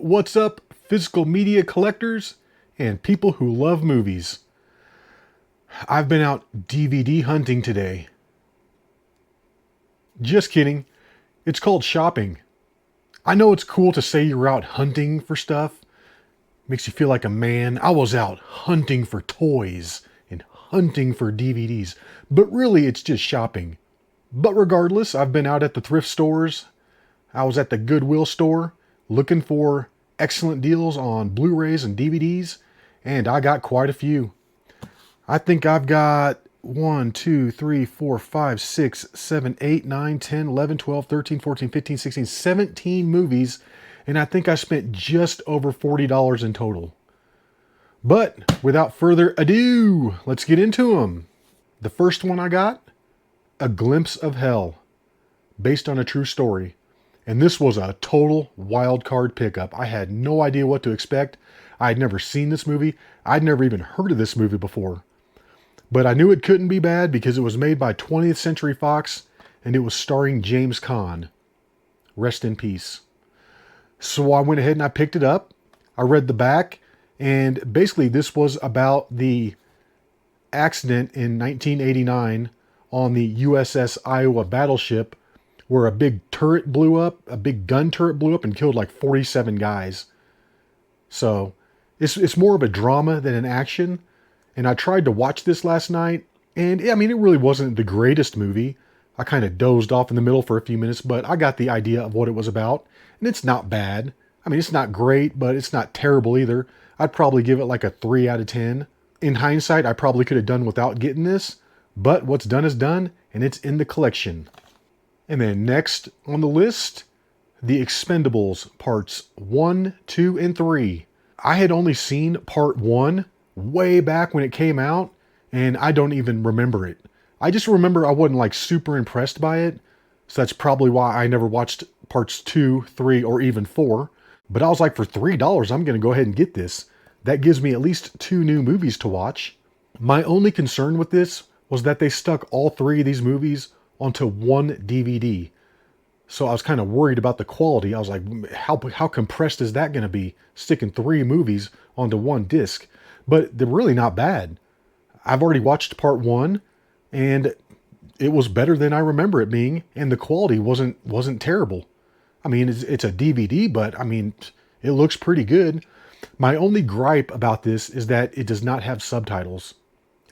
What's up, physical media collectors and people who love movies? I've been out DVD hunting today. Just kidding. It's called shopping. I know it's cool to say you're out hunting for stuff. Makes you feel like a man. I was out hunting for toys and hunting for DVDs. But really, it's just shopping. But regardless, I've been out at the thrift stores. I was at the Goodwill store looking for excellent deals on Blu-rays and DVDs, and I got quite a few. I think I've got 1, 2, 3, 4, 5, 6, 7, 8, 9, 10, 11, 12, 13, 14, 15, 16, 17 movies, and I think I spent just over $40 in total. But without further ado, let's get into them. The first one I got, A Glimpse of Hell, based on a true story. And this was a total wild card pickup. I had no idea what to expect. I had never seen this movie. I'd never even heard of this movie before. But I knew it couldn't be bad because it was made by 20th Century Fox and it was starring James Caan. Rest in peace. So I went ahead and I picked it up. I read the back, and basically this was about the accident in 1989 on the USS Iowa battleship where a big turret blew up, a big gun turret blew up and killed like 47 guys. So it's more of a drama than an action. And I tried to watch this last night, and I mean, it really wasn't the greatest movie. I kind of dozed off in the middle for a few minutes, but I got the idea of what it was about, and it's not bad. I mean, it's not great, but it's not terrible either. I'd probably give it like a 3 out of 10. In hindsight, I probably could have done without getting this, but what's done is done, and it's in the collection. And then next on the list, The Expendables Parts 1, 2, and 3. I had only seen Part 1 way back when it came out, and I don't even remember it. I just remember I wasn't like super impressed by it, so that's probably why I never watched Parts 2, 3, or even 4. But I was like, for $3, I'm going to go ahead and get this. That gives me at least 2 new movies to watch. My only concern with this was that they stuck all 3 of these movies onto one DVD. So I was kind of worried about the quality. I was like, how compressed is that going to be, sticking 3 movies onto one disc? But they're really not bad. I've already watched Part 1, and it was better than I remember it being, and the quality wasn't terrible. I mean, it's a DVD, but I mean, it looks pretty good. My only gripe about this is that it does not have subtitles.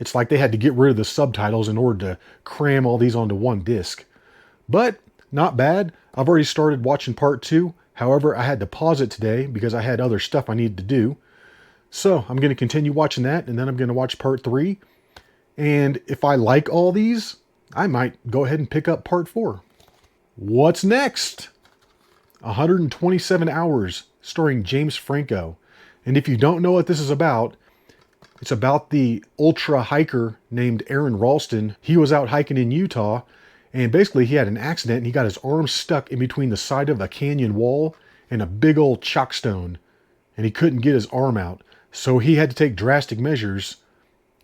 It's like they had to get rid of the subtitles in order to cram all these onto one disc. But not bad. I've already started watching Part 2. However, I had to pause it today because I had other stuff I needed to do. So I'm going to continue watching that, and then I'm going to watch Part 3. And if I like all these, I might go ahead and pick up Part 4. What's next? 127 Hours, starring James Franco. And if you don't know what this is about, it's about the ultra hiker named Aaron Ralston. He was out hiking in Utah, and basically he had an accident and he got his arm stuck in between the side of a canyon wall and a big old chockstone, and he couldn't get his arm out. So he had to take drastic measures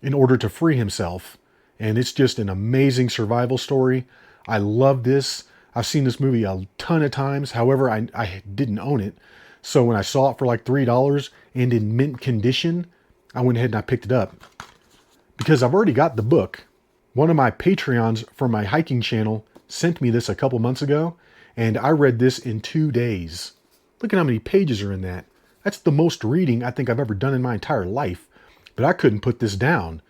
in order to free himself. And it's just an amazing survival story. I love this. I've seen this movie a ton of times. However, I didn't own it. So when I saw it for like $3 and in mint condition, I went ahead and I picked it up. Because I've already got the book. One of my Patreons from my hiking channel sent me this a couple months ago, and I read this in 2 days. Look at how many pages are in that. That's the most reading I think I've ever done in my entire life. But I couldn't put this down.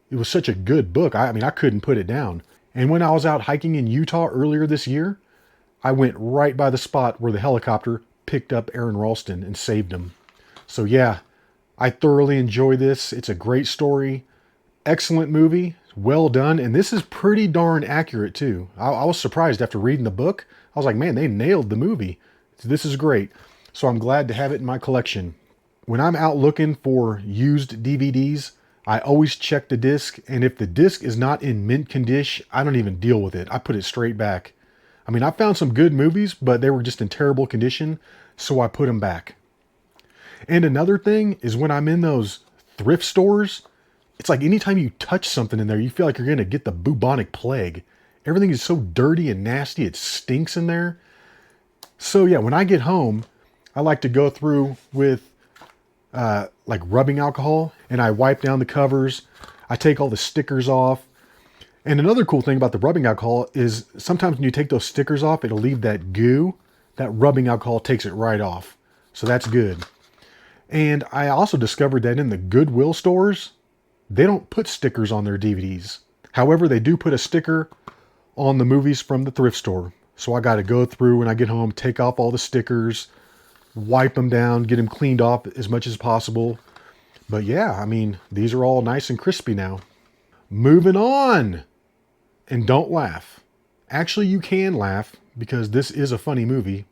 It was such a good book. I mean, I couldn't put it down. And when I was out hiking in Utah earlier this year, I went right by the spot where the helicopter picked up Aaron Ralston and saved him. So yeah, I thoroughly enjoy this. It's a great story. Excellent movie. Well done. And this is pretty darn accurate too. I was surprised after reading the book. I was like, man, they nailed the movie. This is great. So I'm glad to have it in my collection. When I'm out looking for used DVDs, I always check the disc, and if the disc is not in mint condition, I don't even deal with it. I put it straight back. I mean, I found some good movies, but they were just in terrible condition, so I put them back. And another thing is when I'm in those thrift stores, it's like anytime you touch something in there, you feel like you're going to get the bubonic plague. Everything is so dirty and nasty, it stinks in there. So yeah, when I get home, I like to go through with like rubbing alcohol, and I wipe down the covers. I take all the stickers off. And another cool thing about the rubbing alcohol is sometimes when you take those stickers off, it'll leave that goo. That rubbing alcohol takes it right off. So that's good. And I also discovered that in the Goodwill stores, they don't put stickers on their DVDs. However, they do put a sticker on the movies from the thrift store. So I got to go through when I get home, take off all the stickers, wipe them down, get them cleaned off as much as possible. But yeah, I mean, these are all nice and crispy now. Moving on. And don't laugh. Actually, you can laugh because this is a funny movie.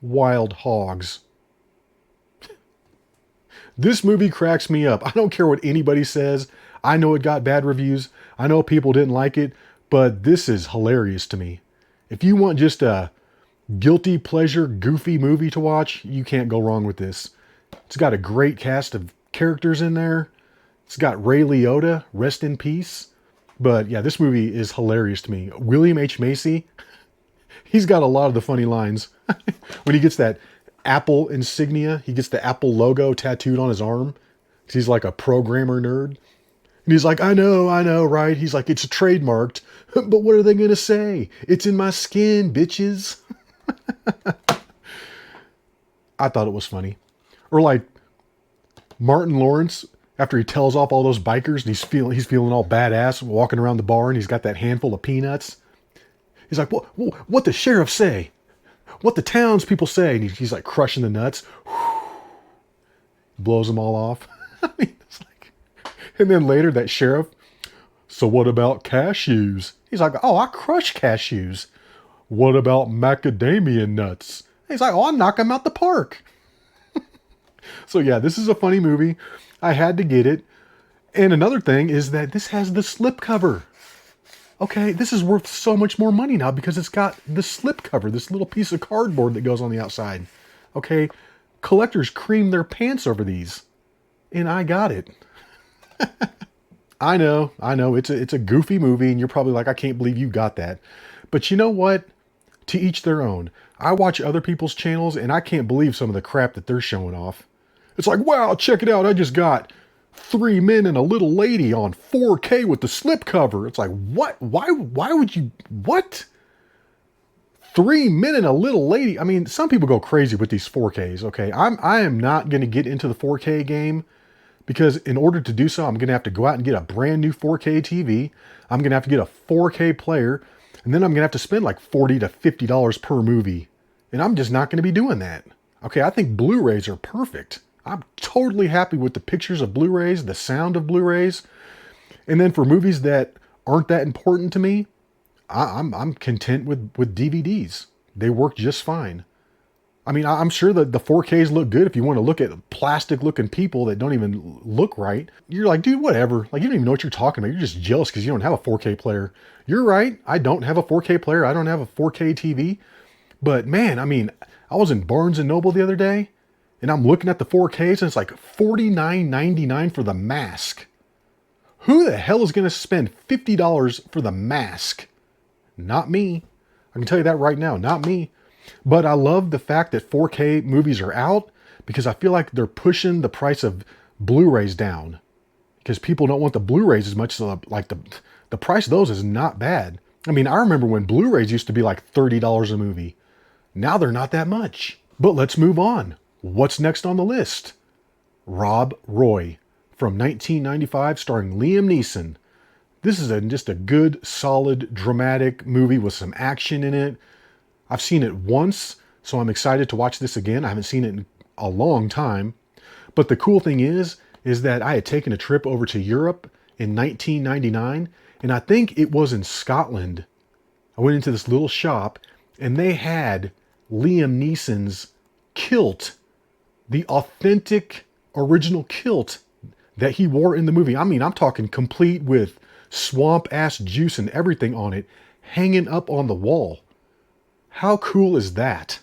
Wild Hogs. This movie cracks me up. I don't care what anybody says. I know it got bad reviews. I know people didn't like it, but this is hilarious to me. If you want just a guilty pleasure, goofy movie to watch, you can't go wrong with this. It's got a great cast of characters in there. It's got Ray Liotta, rest in peace. But yeah, this movie is hilarious to me. William H. Macy, he's got a lot of the funny lines. When he gets that Apple insignia, he gets the Apple logo tattooed on his arm. He's like a programmer nerd. And he's like, I know, right? He's like, it's trademarked. But what are they going to say? It's in my skin, bitches. I thought it was funny. Or like Martin Lawrence, after he tells off all those bikers and he's feeling all badass walking around the bar and he's got that handful of peanuts. He's like, what the sheriff say? What the townspeople say? And he's like crushing the nuts. Blows them all off. I mean, it's like, and then later that sheriff, so what about cashews? He's like, oh, I crush cashews. What about macadamia nuts? He's like, oh, I knock them out the park. So yeah, this is a funny movie. I had to get it. And another thing is that this has the slipcover. Okay, this is worth so much more money now because it's got the slipcover, this little piece of cardboard that goes on the outside. Okay, collectors cream their pants over these. And I got it. I know, it's a goofy movie and you're probably like, I can't believe you got that. But you know what? To each their own. I watch other people's channels and I can't believe some of the crap that they're showing off. It's like, wow, check it out. I just got 3 Men and a Little Lady on 4K with the slipcover. It's like, what? Why would you, what? 3 Men and a Little Lady. I mean, some people go crazy with these 4Ks, okay? I am not going to get into the 4K game because in order to do so, I'm going to have to go out and get a brand new 4K TV. I'm going to have to get a 4K player. And then I'm going to have to spend like $40 to $50 per movie. And I'm just not going to be doing that. Okay, I think Blu-rays are perfect. I'm totally happy with the pictures of Blu-rays, the sound of Blu-rays. And then for movies that aren't that important to me, I'm content with DVDs. They work just fine. I mean, I'm sure that the 4Ks look good if you want to look at plastic-looking people that don't even look right. You're like, dude, whatever. Like, you don't even know what you're talking about. You're just jealous because you don't have a 4K player. You're right. I don't have a 4K player. I don't have a 4K TV. But man, I mean, I was in Barnes & Noble the other day, and I'm looking at the 4Ks, and it's like $49.99 for the mask. Who the hell is going to spend $50 for the mask? Not me. I can tell you that right now. Not me. But I love the fact that 4K movies are out because I feel like they're pushing the price of Blu-rays down because people don't want the Blu-rays as much. So like the price of those is not bad. I mean, I remember when Blu-rays used to be like $30 a movie. Now they're not that much. But let's move on. What's next on the list? Rob Roy from 1995 starring Liam Neeson. This is just a good, solid, dramatic movie with some action in it. I've seen it once, so I'm excited to watch this again. I haven't seen it in a long time. But the cool thing is that I had taken a trip over to Europe in 1999, and I think it was in Scotland. I went into this little shop, and they had Liam Neeson's kilt, the authentic original kilt that he wore in the movie. I mean, I'm talking complete with swamp-ass juice and everything on it, hanging up on the wall. How cool is that?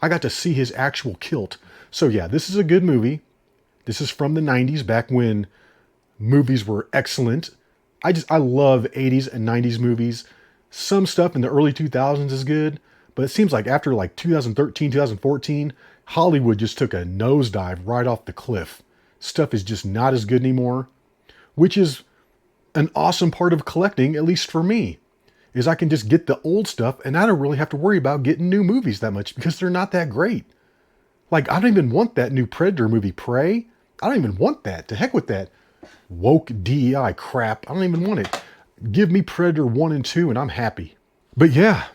I got to see his actual kilt. So yeah, this is a good movie. This is from the 90s, back when movies were excellent. I love 80s and 90s movies. Some stuff in the early 2000s is good, But it seems like after like 2013, 2014, Hollywood just took a nosedive right off the cliff. Stuff is just not as good anymore, which is an awesome part of collecting, at least for me, is I can just get the old stuff and I don't really have to worry about getting new movies that much because they're not that great. Like, I don't even want that new Predator movie, Prey. I don't even want that. To heck with that woke DEI crap. I don't even want it. Give me Predator 1 and 2 and I'm happy. But yeah,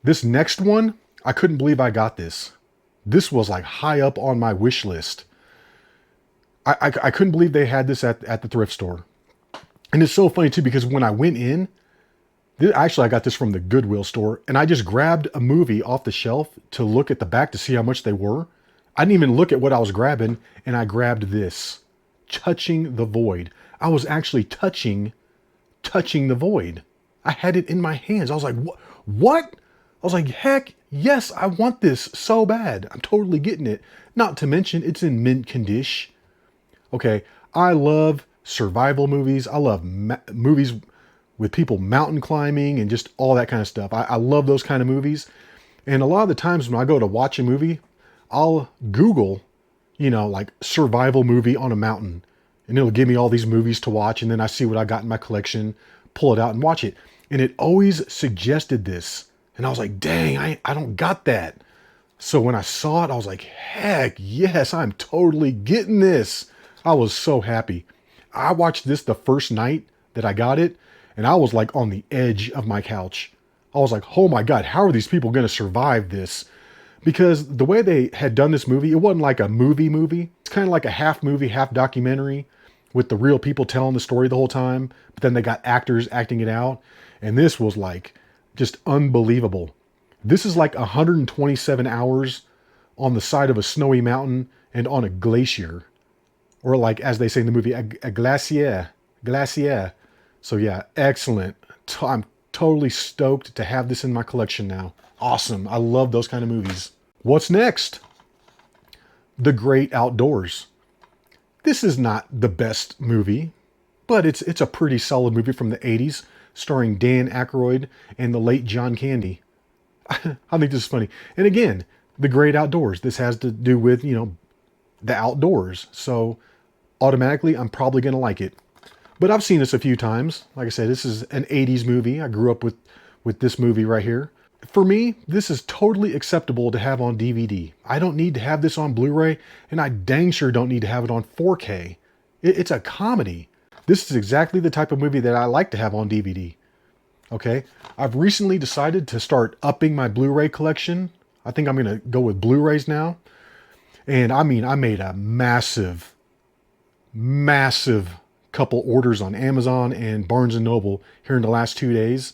this next one, I couldn't believe I got this. This was like high up on my wish list. I couldn't believe they had this at the thrift store. And it's so funny too, because when I went in, actually I got this from the Goodwill store, and I just grabbed a movie off the shelf to look at the back to see how much they were. I didn't even look at what I was grabbing, and I grabbed this, Touching the Void. I was actually touching the void. I had it in my hands. I was like, what? I was like, heck yes, I want this so bad. I'm totally getting it. Not to mention it's in mint condition. Okay, I love survival movies. I love movies with people mountain climbing and just all that kind of stuff. I love those kind of movies. And a lot of the times when I go to watch a movie, I'll Google, like survival movie on a mountain. And it'll give me all these movies to watch. And then I see what I got in my collection, pull it out and watch it. And it always suggested this. And I was like, dang, I don't got that. So when I saw it, I was like, heck yes, I'm totally getting this. I was so happy. I watched this the first night that I got it, and I was like on the edge of my couch. I was like, oh my God, how are these people going to survive this? Because the way they had done this movie, it wasn't like a movie. It's kind of like a half movie, half documentary with the real people telling the story the whole time. But then they got actors acting it out. And this was like just unbelievable. This is like 127 hours on the side of a snowy mountain and on a glacier. Or like, as they say in the movie, a glacier. So yeah, excellent. I'm totally stoked to have this in my collection now. Awesome. I love those kind of movies. What's next? The Great Outdoors. This is not the best movie, but it's a pretty solid movie from the 80s, starring Dan Aykroyd and the late John Candy. I think this is funny. And again, The Great Outdoors. This has to do with, the outdoors. So automatically, I'm probably going to like it. But I've seen this a few times. Like I said, this is an 80s movie. I grew up with this movie right here. For me, this is totally acceptable to have on DVD. I don't need to have this on Blu-ray, and I dang sure don't need to have it on 4K. It's a comedy. This is exactly the type of movie that I like to have on DVD. Okay? I've recently decided to start upping my Blu-ray collection. I think I'm going to go with Blu-rays now. And I mean, I made a massive couple orders on Amazon and Barnes & Noble here in the last 2 days.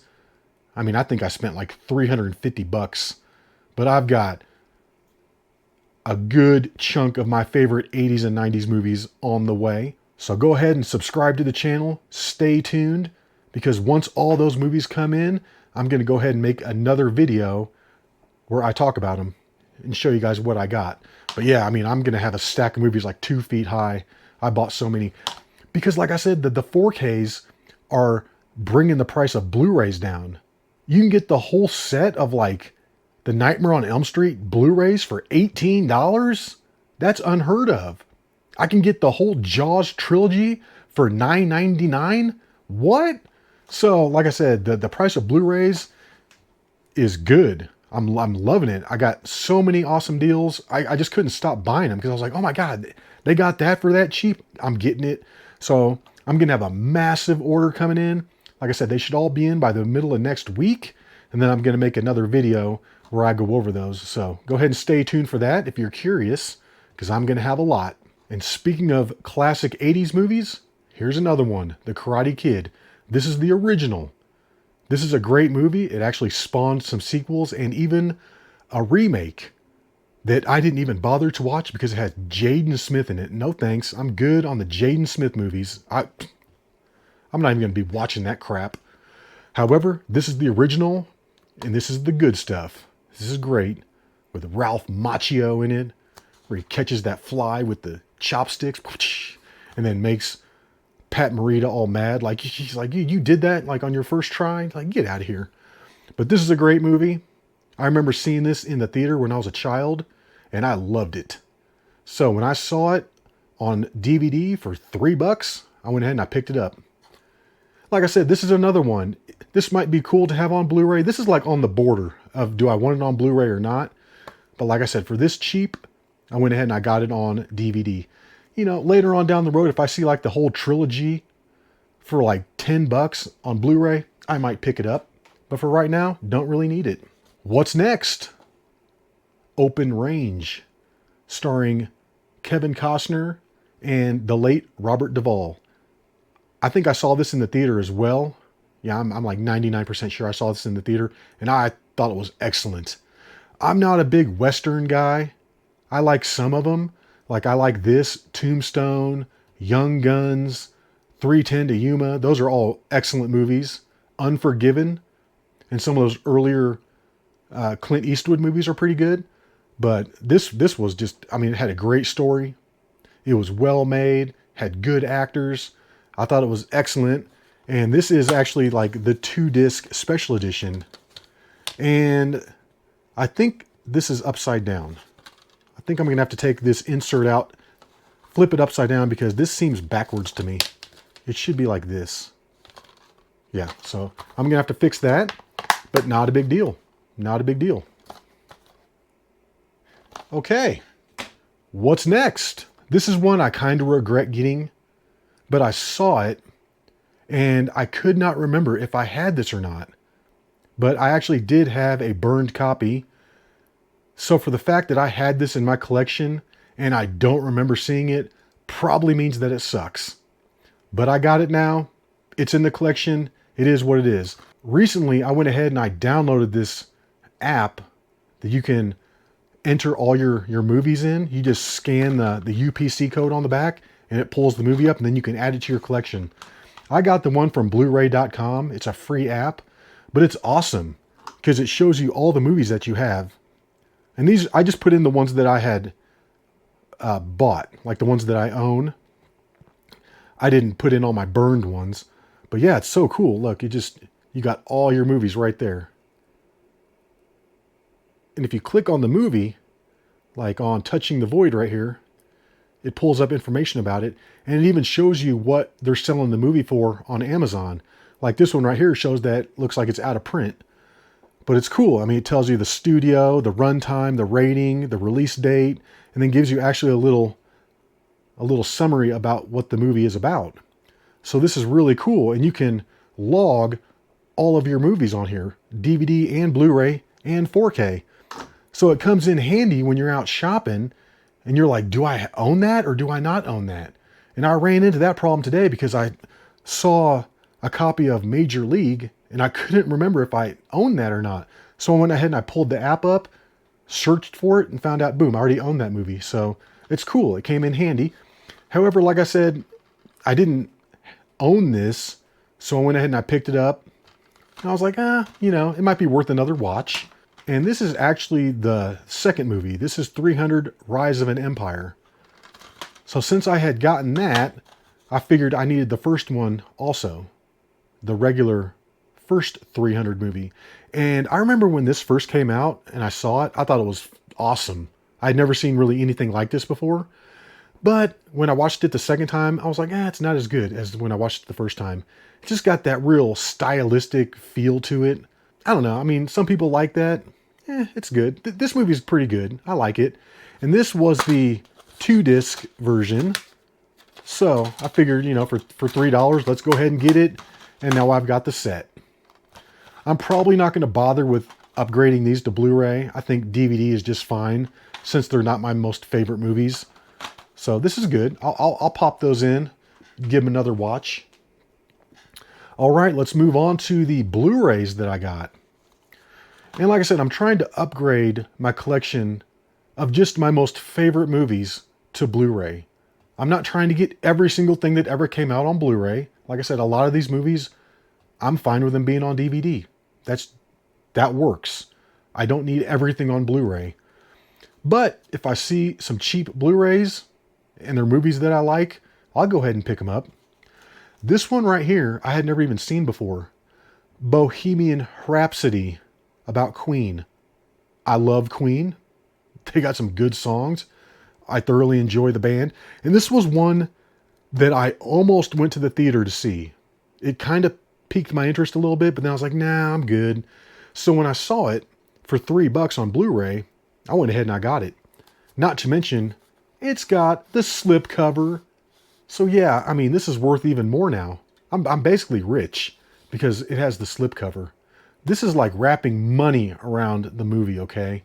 I mean, I think I spent like $350, but I've got a good chunk of my favorite 80s and 90s movies on the way. So go ahead and subscribe to the channel. Stay tuned, because once all those movies come in, I'm going to go ahead and make another video where I talk about them and show you guys what I got. But yeah, I mean, I'm going to have a stack of movies like 2 feet high. I bought so many. Because like I said, the 4Ks are bringing the price of Blu-rays down. You can get the whole set of like the Nightmare on Elm Street Blu-rays for $18. That's unheard of. I can get the whole Jaws trilogy for $9.99. What? So like I said, the price of Blu-rays is good. I'm loving it. I got so many awesome deals. I just couldn't stop buying them because I was like, oh my God, they got that for that cheap. I'm getting it. So I'm going to have a massive order coming in. Like I said, they should all be in by the middle of next week. And then I'm going to make another video where I go over those. So go ahead and stay tuned for that if you're curious, because I'm going to have a lot. And speaking of classic 80s movies, here's another one, The Karate Kid. This is the original. This is a great movie. It actually spawned some sequels and even a remake that I didn't even bother to watch because it has Jaden Smith in it. No thanks. I'm good on the Jaden Smith movies. I'm not even going to be watching that crap. However, this is the original, and this is the good stuff. This is great, with Ralph Macchio in it, where he catches that fly with the chopsticks, and then makes Pat Morita all mad. Like, she's like, you did that like on your first try? Like, get out of here. But this is a great movie. I remember seeing this in the theater when I was a child, and I loved it. So when I saw it on DVD for $3, I went ahead and I picked it up. Like I said, this is another one. This might be cool to have on Blu-ray. This is like on the border of do I want it on Blu-ray or not. But like I said, for this cheap, I went ahead and I got it on DVD. You know, later on down the road, if I see like the whole trilogy for like $10 on Blu-ray, I might pick it up. But for right now, don't really need it. What's next? Open Range, starring Kevin Costner and the late Robert Duvall. I think I saw this in the theater as well. Yeah, I'm like 99% sure I saw this in the theater, and I thought it was excellent. I'm not a big Western guy. I like some of them. Like I like this, Tombstone, Young Guns, 310 to Yuma. Those are all excellent movies. Unforgiven, and some of those earlier Clint Eastwood movies are pretty good. But this was just, I mean, it had a great story. It was well made, had good actors. I thought it was excellent. And this is actually like the 2-disc special edition. And I think this is upside down. I think I'm going to have to take this insert out, flip it upside down, because this seems backwards to me. It should be like this. Yeah, so I'm going to have to fix that, but not a big deal. Not a big deal. Okay, what's next? This is one I kind of regret getting, but I saw it and I could not remember if I had this or not. But I actually did have a burned copy. So for the fact that I had this in my collection and I don't remember seeing it, probably means that it sucks. But I got it now. It's in the collection. It is what it is. Recently, I went ahead and I downloaded this app that you can enter all your movies in. You just scan the UPC code on the back and it pulls the movie up, and then you can add it to your collection. I got the one from blu-ray.com. It's a free app, but it's awesome because it shows you all the movies that you have. And these, I just put in the ones that I had bought, like the ones that I own. I didn't put in all my burned ones, but yeah, it's so cool. Look, you got all your movies right there. And if you click on the movie, like on Touching the Void right here, it pulls up information about it, and it even shows you what they're selling the movie for on Amazon. Like this one right here shows that looks like it's out of print, but it's cool. I mean, it tells you the studio, the runtime, the rating, the release date, and then gives you actually a little summary about what the movie is about. So this is really cool, and you can log all of your movies on here, DVD and Blu-ray and 4K. So it comes in handy when you're out shopping and you're like, do I own that or do I not own that? And I ran into that problem today because I saw a copy of Major League and I couldn't remember if I owned that or not. So I went ahead and I pulled the app up, searched for it, and found out, boom, I already own that movie. So it's cool. It came in handy. However, like I said, I didn't own this. So I went ahead and I picked it up. And I was like, it might be worth another watch. And this is actually the second movie. This is 300 Rise of an Empire. So since I had gotten that, I figured I needed the first one also. The regular first 300 movie. And I remember when this first came out and I saw it, I thought it was awesome. I'd never seen really anything like this before. But when I watched it the second time, I was like, it's not as good as when I watched it the first time. It just got that real stylistic feel to it. I don't know. I mean, some people like that. It's good. This movie is pretty good. I like it. And this was the 2-disc version. So I figured, for $3, let's go ahead and get it. And now I've got the set. I'm probably not going to bother with upgrading these to Blu-ray. I think DVD is just fine since they're not my most favorite movies. So this is good. I'll pop those in, give them another watch. All right, let's move on to the Blu-rays that I got. And like I said, I'm trying to upgrade my collection of just my most favorite movies to Blu-ray. I'm not trying to get every single thing that ever came out on Blu-ray. Like I said, a lot of these movies, I'm fine with them being on DVD. That works. I don't need everything on Blu-ray. But if I see some cheap Blu-rays and they're movies that I like, I'll go ahead and pick them up. This one right here, I had never even seen before. Bohemian Rhapsody, about Queen. I love Queen. They got some good songs. I thoroughly enjoy the band. And this was one that I almost went to the theater to see. It kind of piqued my interest a little bit, but then I was like, nah, I'm good. So when I saw it for $3 on Blu-ray, I went ahead and I got it. Not to mention, it's got the slipcover. So yeah, I mean, this is worth even more now. I'm basically rich because it has the slipcover. This is like wrapping money around the movie, okay?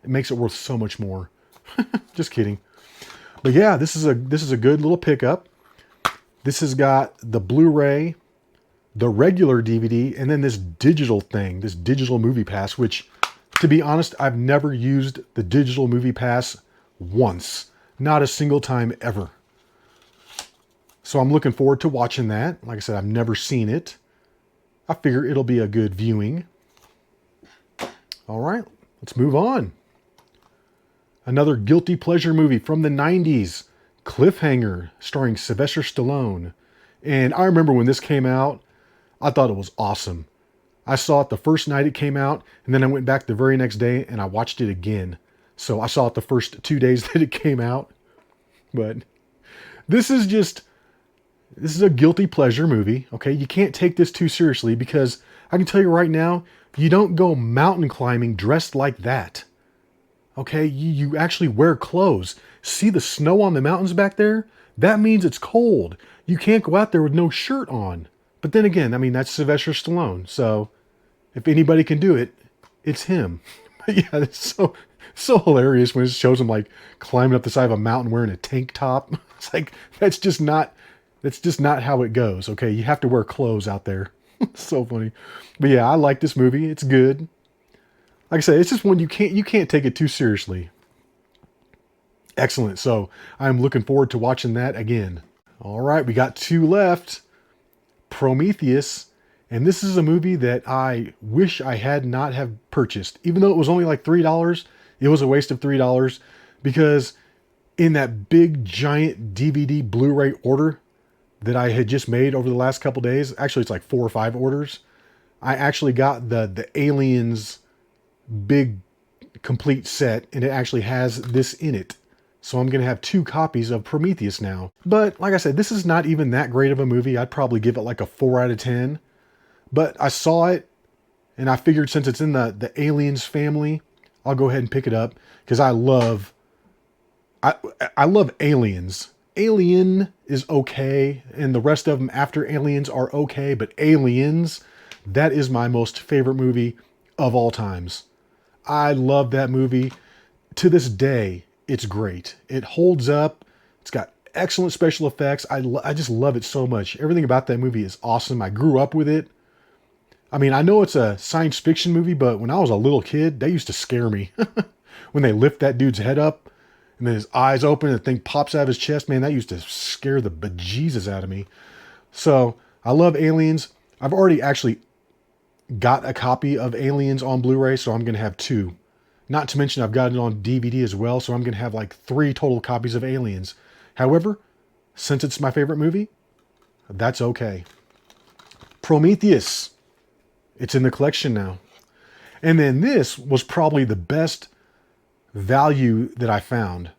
It makes it worth so much more. Just kidding. But yeah, this is a good little pickup. This has got the Blu-ray, the regular DVD, and then this digital thing, this digital movie pass, which, to be honest, I've never used the digital movie pass once. Not a single time ever. So I'm looking forward to watching that. Like I said, I've never seen it. I figure it'll be a good viewing. All right, let's move on. Another guilty pleasure movie from the 90s, Cliffhanger, starring Sylvester Stallone. And I remember when this came out, I thought it was awesome. I saw it the first night it came out, and then I went back the very next day and I watched it again. So I saw it the first 2 days that it came out. But this is a guilty pleasure movie, okay? You can't take this too seriously because I can tell you right now, you don't go mountain climbing dressed like that. Okay, you actually wear clothes. See the snow on the mountains back there? That means it's cold. You can't go out there with no shirt on. But then again, I mean, that's Sylvester Stallone. So if anybody can do it, it's him. But yeah, it's so hilarious when it shows him like climbing up the side of a mountain wearing a tank top. It's like, that's just not how it goes. Okay, you have to wear clothes out there. So funny. But yeah, I like this movie. It's good. Like I said, it's just one you can't take it too seriously. Excellent. So I'm looking forward to watching that again. All right, we got 2 left. Prometheus. And this is a movie that I wish I had not have purchased. Even though it was only like $3, it was a waste of $3 because in that big giant DVD Blu-ray order that I had just made over the last couple days, actually it's like 4 or 5 orders, I actually got the Aliens big complete set, and it actually has this in it. So I'm going to have 2 copies of Prometheus now. But like I said, this is not even that great of a movie. I'd probably give it like a 4 out of 10. But I saw it, and I figured since it's in the Aliens family, I'll go ahead and pick it up because I love Aliens. Alien is okay, and the rest of them after Aliens are okay, but Aliens, that is my most favorite movie of all times. I love that movie. To this day, it's great. It holds up. It's got excellent special effects. I just love it so much. Everything about that movie is awesome. I grew up with it. I mean, I know it's a science fiction movie, but when I was a little kid, they used to scare me. When they lift that dude's head up, and then his eyes open and the thing pops out of his chest, man, that used to scare the bejesus out of me. So, I love Aliens. I've already actually got a copy of Aliens on Blu-ray, so I'm going to have 2. Not to mention I've got it on DVD as well, so I'm going to have like 3 total copies of Aliens. However, since it's my favorite movie, that's okay. Prometheus. It's in the collection now. And then this was probably the best value that I found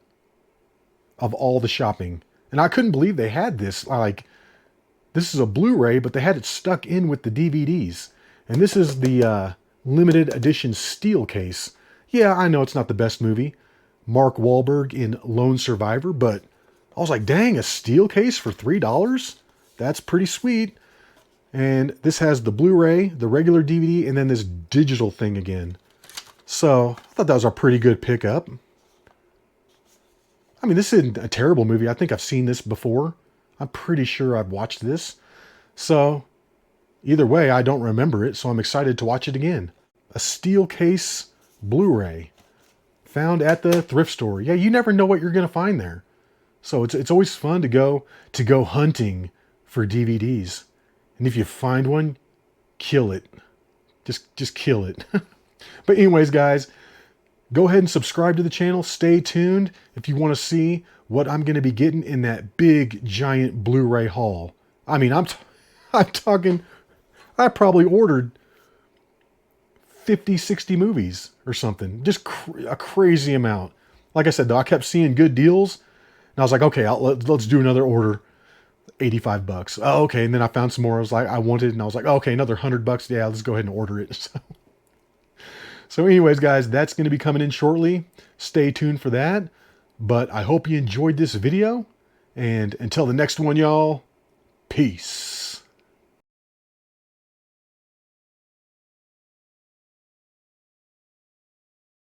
of all the shopping. And I couldn't believe they had this. Like, this is a Blu-ray, but they had it stuck in with the DVDs. And this is the limited edition steel case. Yeah, I know it's not the best movie. Mark Wahlberg in Lone Survivor, but I was like, dang, a steel case for $3? That's pretty sweet. And this has the Blu-ray, the regular DVD, and then this digital thing again. So, I thought that was a pretty good pickup. I mean, this isn't a terrible movie. I think I've seen this before. I'm pretty sure I've watched this. So, either way, I don't remember it, so I'm excited to watch it again. A steel case Blu-ray found at the thrift store. Yeah, you never know what you're going to find there. So it's always fun to go hunting for DVDs. And if you find one, kill it. Just kill it. But anyways, guys, go ahead and subscribe to the channel. Stay tuned if you want to see what I'm going to be getting in that big, giant Blu-ray haul. I mean, I'm talking, I probably ordered 50, 60 movies or something. Just a crazy amount. Like I said, though, I kept seeing good deals. And I was like, okay, let's do another order. $85. Oh, okay. And then I found some more. I was like, I wanted, and I was like, oh, okay, another $100. Yeah, let's go ahead and order it. So anyways, guys, that's going to be coming in shortly. Stay tuned for that. But I hope you enjoyed this video. And until the next one, y'all, peace.